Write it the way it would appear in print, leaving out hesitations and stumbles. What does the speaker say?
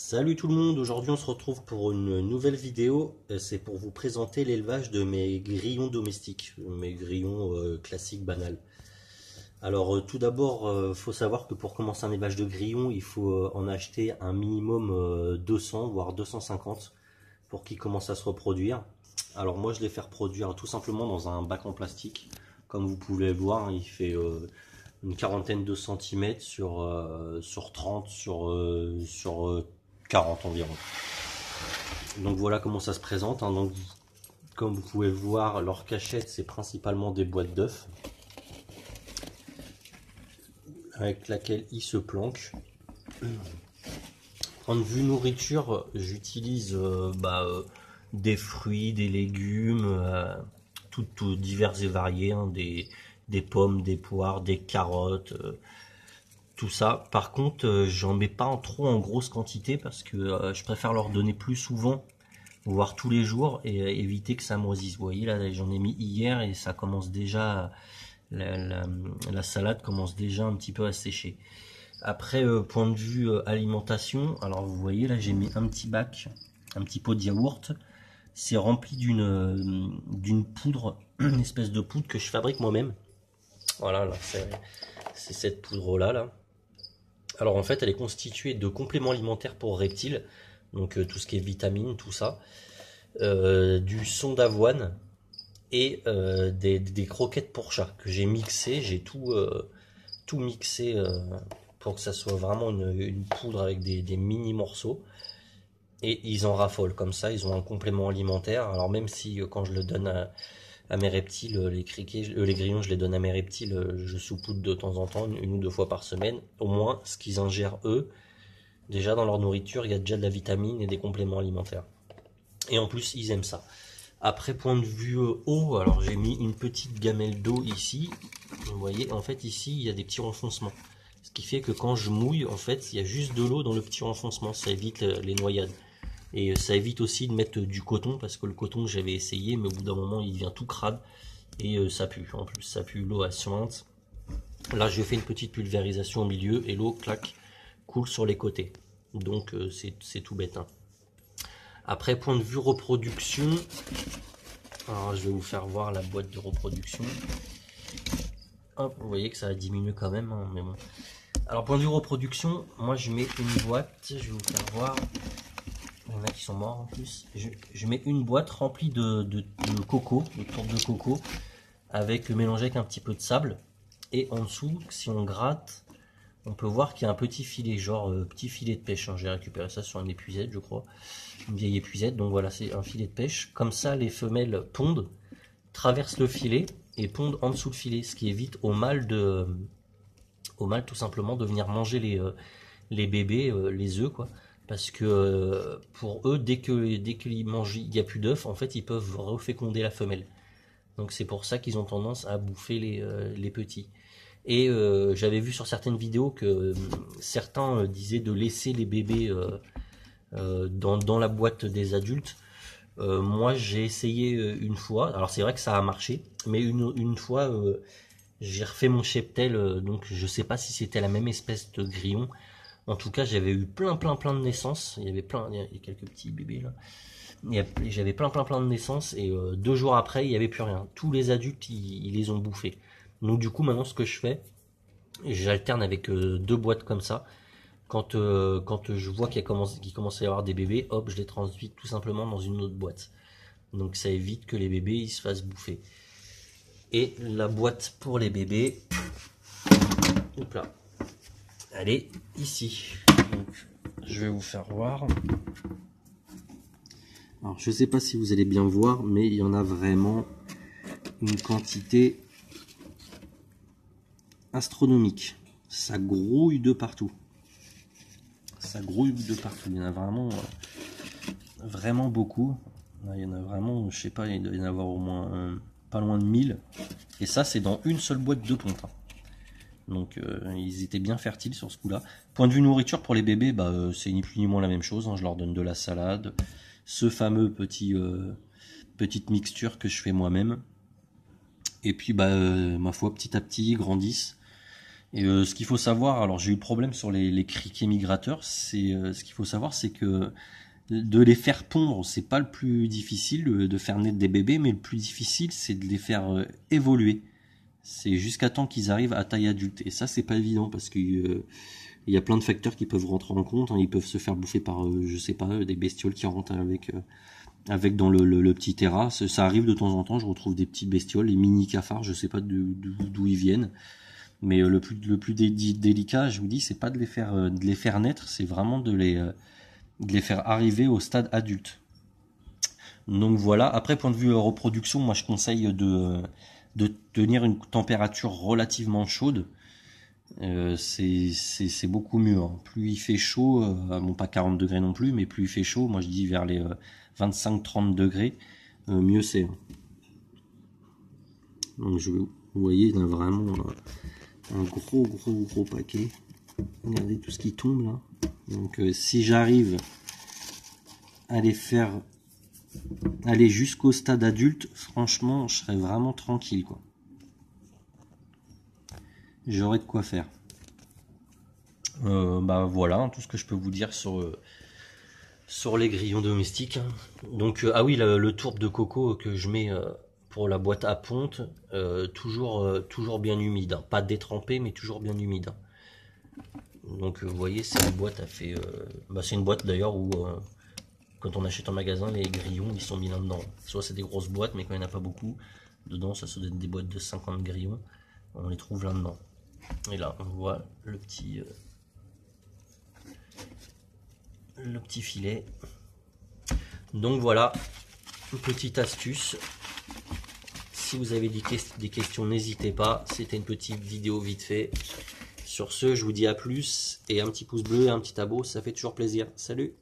Salut tout le monde, aujourd'hui on se retrouve pour une nouvelle vidéo. C'est pour vous présenter l'élevage de mes grillons domestiques, mes grillons classiques banals. Alors tout d'abord, faut savoir que pour commencer un élevage de grillons, il faut en acheter un minimum 200 voire 250 pour qu'ils commencent à se reproduire. Alors moi je les fais reproduire tout simplement dans un bac en plastique. Comme vous pouvez le voir, il fait une quarantaine de centimètres sur 30 sur 40 environ. Donc voilà comment ça se présente, hein. Donc, comme vous pouvez le voir, leur cachette c'est principalement des boîtes d'œufs avec laquelle ils se planquent. Point de vue nourriture, j'utilise des fruits, des légumes, tout divers et variés, hein, des pommes, des poires, des carottes, tout ça. Par contre, j'en mets pas trop en grosse quantité parce que je préfère leur donner plus souvent, voire tous les jours, et éviter que ça moisisse. Vous voyez là, j'en ai mis hier et ça commence déjà, la salade commence déjà un petit peu à sécher. Après, point de vue alimentation, alors vous voyez là, j'ai mis un petit bac, un petit pot de yaourt. C'est rempli d'une poudre, une espèce de poudre que je fabrique moi-même. Voilà, là, c'est cette poudre là. Alors en fait, elle est constituée de compléments alimentaires pour reptiles, donc tout ce qui est vitamines, tout ça, du son d'avoine et des croquettes pour chat que j'ai mixé. J'ai tout mixé pour que ça soit vraiment une poudre avec des mini morceaux. Et ils en raffolent comme ça, ils ont un complément alimentaire. Alors même si quand je le donne à mes reptiles, les criquets, les grillons, je les donne à mes reptiles, je saupoudre de temps en temps, une ou deux fois par semaine. Au moins, ce qu'ils ingèrent eux, déjà dans leur nourriture, il y a déjà de la vitamine et des compléments alimentaires. Et en plus, ils aiment ça. Après, point de vue eau, alors j'ai mis une petite gamelle d'eau ici. Vous voyez, en fait, ici, il y a des petits renfoncements. Ce qui fait que quand je mouille, en fait, il y a juste de l'eau dans le petit renfoncement. Ça évite les noyades. Et ça évite aussi de mettre du coton, parce que le coton j'avais essayé, mais au bout d'un moment il devient tout crade et ça pue. En plus ça pue, l'eau suinte. Là j'ai fait une petite pulvérisation au milieu et l'eau claque coule sur les côtés. Donc c'est tout bête, hein. Après, point de vue reproduction, alors je vais vous faire voir la boîte de reproduction. Hop, vous voyez que ça a diminué quand même, hein, mais bon. Alors point de vue reproduction, moi je mets une boîte, je vais vous faire voir. Il y en a qui sont morts en plus. Je mets une boîte remplie de coco, de tourte de coco, mélangée avec un petit peu de sable. Et en dessous, si on gratte, on peut voir qu'il y a un petit filet, genre petit filet de pêche, hein. J'ai récupéré ça sur une épuisette, je crois. Une vieille épuisette, donc voilà, c'est un filet de pêche. Comme ça, les femelles pondent, traversent le filet et pondent en dessous le filet, ce qui évite au mâle tout simplement de venir manger les bébés, les œufs, quoi. Parce que pour eux, dès qu'ils mangent, il n'y a plus d'œufs, en fait, ils peuvent reféconder la femelle. Donc c'est pour ça qu'ils ont tendance à bouffer les petits. Et j'avais vu sur certaines vidéos que certains disaient de laisser les bébés dans la boîte des adultes. Moi, j'ai essayé une fois. Alors c'est vrai que ça a marché, mais une fois, j'ai refait mon cheptel. Donc je sais pas si c'était la même espèce de grillon. En tout cas, j'avais eu plein de naissances. Il y a quelques petits bébés là. J'avais plein de naissances et 2 jours après, il n'y avait plus rien. Tous les adultes, ils les ont bouffés. Donc du coup, maintenant, ce que je fais, j'alterne avec 2 boîtes comme ça. Quand je vois qu'il commence à y avoir des bébés, hop, je les transvite tout simplement dans une autre boîte. Donc ça évite que les bébés ils se fassent bouffer. Et la boîte pour les bébés, hop là. Elle est ici. Donc, je vais vous faire voir. Alors, je ne sais pas si vous allez bien voir, mais il y en a vraiment une quantité astronomique. Ça grouille de partout. Ça grouille de partout. Il y en a vraiment beaucoup. Il y en a vraiment, je sais pas, il doit y en avoir au moins pas loin de 1000. Et ça, c'est dans une seule boîte de ponte, hein. Donc ils étaient bien fertiles sur ce coup-là. Point de vue nourriture pour les bébés, c'est ni plus ni moins la même chose, hein. Je leur donne de la salade, ce fameux petite mixture que je fais moi-même. Et puis ma foi, petit à petit, ils grandissent. Et ce qu'il faut savoir, alors j'ai eu le problème sur les criquets migrateurs, c'est ce qu'il faut savoir, c'est que de les faire pondre, c'est pas le plus difficile de faire naître des bébés, mais le plus difficile, c'est de les faire évoluer. C'est jusqu'à temps qu'ils arrivent à taille adulte. Et ça, c'est pas évident parce que il y a plein de facteurs qui peuvent rentrer en compte. Hein. Ils peuvent se faire bouffer par, je sais pas, des bestioles qui rentrent avec dans le petit terrain. Ça arrive de temps en temps. Je retrouve des petites bestioles, les mini cafards. Je sais pas d'où ils viennent. Mais le plus délicat, je vous dis, c'est pas de les faire naître, c'est vraiment de les faire arriver au stade adulte. Donc voilà. Après, point de vue reproduction, moi je conseille de tenir une température relativement chaude. C'est beaucoup mieux. Hein. Plus il fait chaud, bon pas 40 degrés non plus, mais plus il fait chaud, moi je dis vers les 25-30 degrés, mieux c'est. Hein. Donc vous voyez, il y a vraiment un gros paquet. Regardez tout ce qui tombe là. Donc si j'arrive à les faire aller jusqu'au stade adulte, franchement, je serais vraiment tranquille, quoi. J'aurais de quoi faire. Bah voilà, hein, tout ce que je peux vous dire sur les grillons domestiques. Donc ah oui, le tourbe de coco que je mets pour la boîte à ponte, toujours bien humide, hein. Pas détrempé, mais toujours bien humide. Donc vous voyez, c'est une boîte à fait. C'est une boîte d'ailleurs où quand on achète en magasin, les grillons ils sont mis là-dedans. Soit c'est des grosses boîtes, mais quand il n'y en a pas beaucoup, dedans ça se donne des boîtes de 50 grillons, on les trouve là-dedans. Et là on voit le petit filet. Donc voilà, une petite astuce. Si vous avez des questions, n'hésitez pas. C'était une petite vidéo vite fait. Sur ce, je vous dis à plus. Et un petit pouce bleu et un petit abo, ça fait toujours plaisir. Salut!